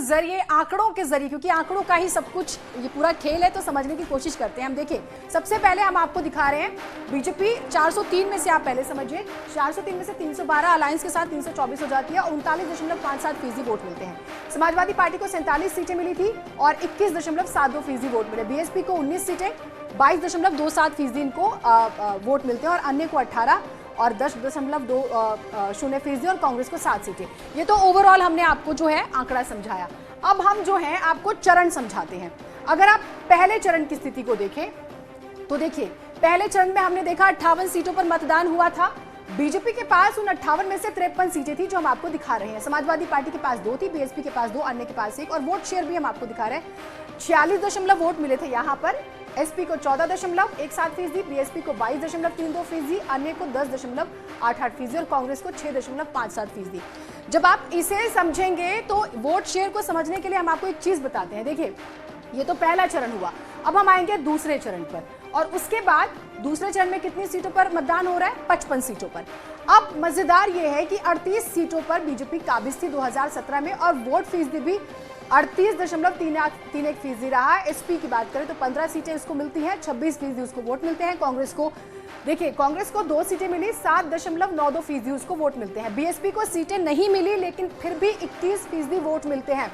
जरिए, आंकड़ों के जरिए, क्योंकि आंकड़ों का ही सब कुछ ये पूरा खेल है, तो समझने की कोशिश करते हैं हम। देखिए, सबसे पहले हम आपको दिखा रहे हैं बीजेपी 403 में से, आप पहले समझिए 403 में से 312 अलायंस के साथ 324 हो जाती है और 39.57% वोट मिलते हैं। समाजवादी पार्टी को 47 सीटें मिली थी और 21.72% वोट मिले। बीएसपी को 19 सीटें, 22.27% इनको वोट मिलते हैं और अन्य को 18 और 10.20% और कांग्रेस को 7 सीटें। ये तो ओवरऑल हमने आपको जो है आंकड़ा समझाया। अब हम जो है आपको चरण समझाते हैं। अगर आप पहले चरण की स्थिति को देखें तो देखिए, पहले चरण में हमने देखा 58 सीटों पर मतदान हुआ था। बीजेपी के पास उन 58 में से 53 सीटें थी जो हम आपको दिखा रहे हैं। समाजवादी पार्टी के पास 2 थी, बीएसपी के पास 2, अन्य के पास 1 और वोट शेयर भी हम आपको दिखा रहे हैं। 46 वोट मिले थे यहाँ पर। एसपी को 14.17%, बीएसपी को 22.32%, अन्य को 10.88% और कांग्रेस को 6.57%। जब आप इसे समझेंगे तो वोट शेयर को समझने के लिए हम आपको एक चीज बताते हैं। देखिए, ये तो पहला चरण हुआ। अब हम आएंगे दूसरे चरण पर और उसके बाद दूसरे चरण में कितनी सीटों पर मतदान हो रहा है? 55 सीटों पर। अब मजेदार ये है कि 38 सीटों पर बीजेपी काबिज थी 2017 में और वोट फीसदी भी 38.31% रहा। एसपी की बात करें तो 15 सीटें उसको मिलती हैं, 26% उसको वोट मिलते हैं। कांग्रेस को देखिए, कांग्रेस को 2 सीटें मिली, 7.92% उसको वोट मिलते हैं। बीएसपी को सीटें नहीं मिली लेकिन फिर भी 21% वोट मिलते हैं।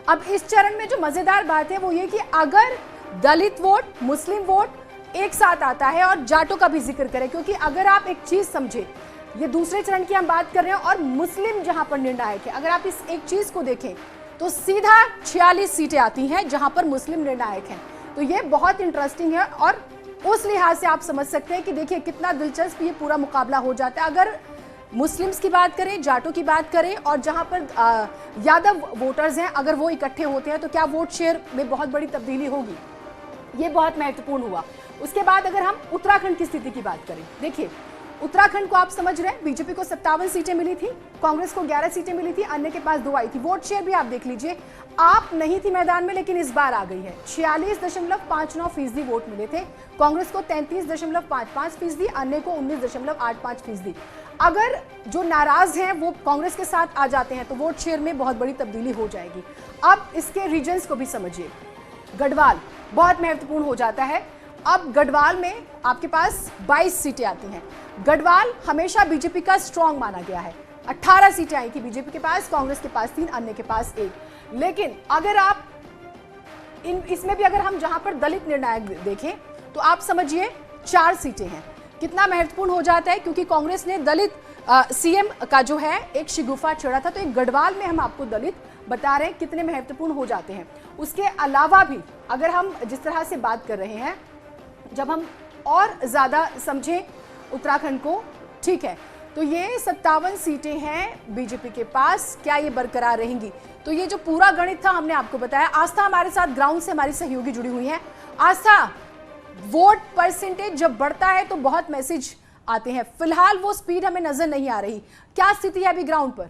अब इस चरण में जो मजेदार बात है वो ये कि अगर दलित वोट, मुस्लिम वोट एक साथ आता है और जाटों का भी जिक्र करें, क्योंकि अगर आप एक चीज समझे, ये दूसरे चरण की हम बात कर रहे हैं और मुस्लिम जहां पर निर्णायक है, अगर आप इस एक चीज को देखें तो सीधा 46 सीटें आती हैं जहां पर मुस्लिम निर्णायक हैं। तो ये बहुत इंटरेस्टिंग है और उस लिहाज से आप समझ सकते हैं कि देखिए कितना दिलचस्प ये पूरा मुकाबला हो जाता है। अगर मुस्लिम्स की बात करें, जाटों की बात करें और जहां पर यादव वोटर्स हैं, अगर वो इकट्ठे होते हैं तो क्या वोट शेयर में बहुत बड़ी तब्दीली होगी? ये बहुत महत्वपूर्ण हुआ। उसके बाद अगर हम उत्तराखंड की स्थिति की बात करें, देखिए उत्तराखंड को आप समझ रहे हैं, बीजेपी को 57 सीटें मिली थी, कांग्रेस को 11 सीटें मिली थी, अन्य के पास 2 आई थी। वोट शेयर भी आप देख लीजिए, आप नहीं थी मैदान में लेकिन इस बार आ गई है। 46.59% वोट मिले थे, कांग्रेस को 33.55%, अन्य को 19.85%। अगर जो नाराज हैं वो कांग्रेस के साथ आ जाते हैं तो वोट शेयर में बहुत बड़ी तब्दीली हो जाएगी। अब इसके रीजन्स को भी समझिए। गढ़वाल बहुत महत्वपूर्ण हो जाता है। अब गढ़वाल में आपके पास 22 सीटें आती हैं। गढ़वाल हमेशा बीजेपी का स्ट्रांग माना गया है। 18 सीटें आई थी बीजेपी के पास, कांग्रेस के पास 3, अन्य के पास 1। लेकिन अगर आप इसमें भी अगर हम जहां पर दलित निर्णायक देखें तो आप समझिए 4 सीटें हैं। कितना महत्वपूर्ण हो जाता है, क्योंकि कांग्रेस ने दलित सीएम का जो है एक शिगुफा छेड़ा था। तो एक गढ़वाल में हम आपको दलित बता रहे हैं कितने महत्वपूर्ण हो जाते हैं। उसके अलावा भी अगर हम जिस तरह से बात कर रहे हैं, जब हम और ज्यादा समझें उत्तराखंड को, ठीक है, तो ये 57 सीटें हैं बीजेपी के पास। क्या ये बरकरार रहेंगी? तो ये जो पूरा गणित था हमने आपको बताया। आस्था हमारे साथ ग्राउंड से हमारी सहयोगी जुड़ी हुई है। आस्था, वोट परसेंटेज जब बढ़ता है तो बहुत मैसेज आते हैं, फिलहाल वो स्पीड हमें नजर नहीं आ रही, क्या स्थिति है अभी ग्राउंड पर?